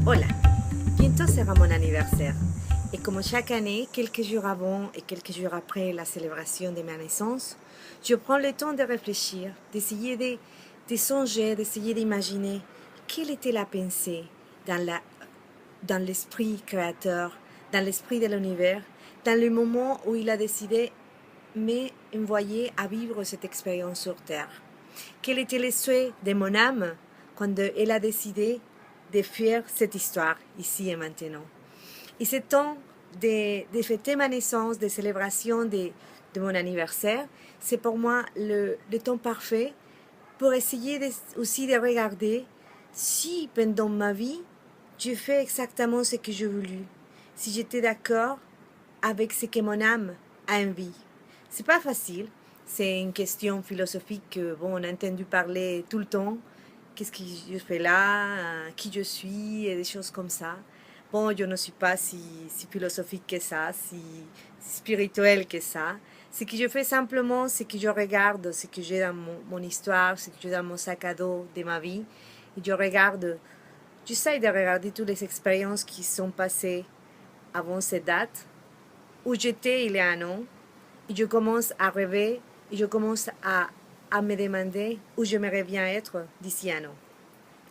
Hola, bientôt sera mon anniversaire. Et comme chaque année, quelques jours avant et quelques jours après la célébration de ma naissance, je prends le temps de réfléchir, d'essayer de songer, d'essayer d'imaginer quelle était la pensée dans l'esprit créateur, dans l'esprit de l'univers, dans le moment où il a décidé de m'envoyer à vivre cette expérience sur Terre. Quel était le souhait de mon âme quand elle a décidé de faire cette histoire ici et maintenant. Et ce temps de fêter ma naissance, de célébration de mon anniversaire, c'est pour moi le temps parfait pour essayer aussi de regarder si pendant ma vie, je fais exactement ce que j'ai voulu, si j'étais d'accord avec ce que mon âme a envie. C'est pas facile, c'est une question philosophique que on a entendu parler tout le temps. Qu'est-ce que je fais là, qui je suis, et des choses comme ça. Bon, je ne suis pas si philosophique que ça, si spirituel que ça. Ce que je fais simplement, c'est que je regarde ce que j'ai dans mon histoire, ce que j'ai dans mon sac à dos de ma vie. Et j'essaie de regarder toutes les expériences qui sont passées avant cette date, où j'étais il y a un an, et je commence à rêver, et je commence à me demander où j'aimerais bien être d'ici un an.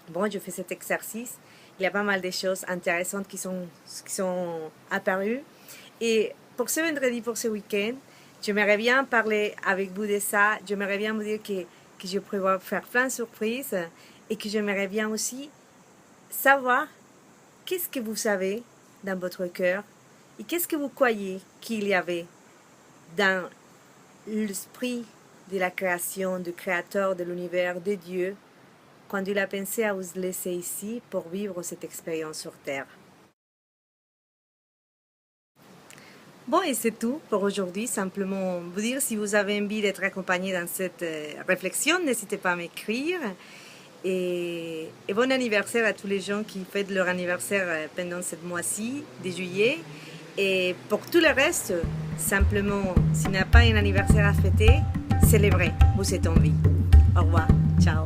Bon, je fais cet exercice. Il y a pas mal de choses intéressantes qui sont apparues. Et pour ce vendredi, pour ce week-end, j'aimerais bien parler avec vous de ça. J'aimerais bien vous dire que je prévois faire plein de surprises et que j'aimerais bien aussi savoir qu'est-ce que vous savez dans votre cœur et qu'est-ce que vous croyez qu'il y avait dans l'esprit de la création, du créateur de l'univers, de Dieu, quand il a pensé à vous laisser ici pour vivre cette expérience sur Terre. Bon, et c'est tout pour aujourd'hui. Simplement vous dire, si vous avez envie d'être accompagné dans cette réflexion, n'hésitez pas à m'écrire. Et bon anniversaire à tous les gens qui fêtent leur anniversaire pendant ce mois-ci de juillet. Et pour tout le reste, simplement, s'il n'y a pas un anniversaire à fêter, célébrez, vous êtes en vie. Au revoir, ciao.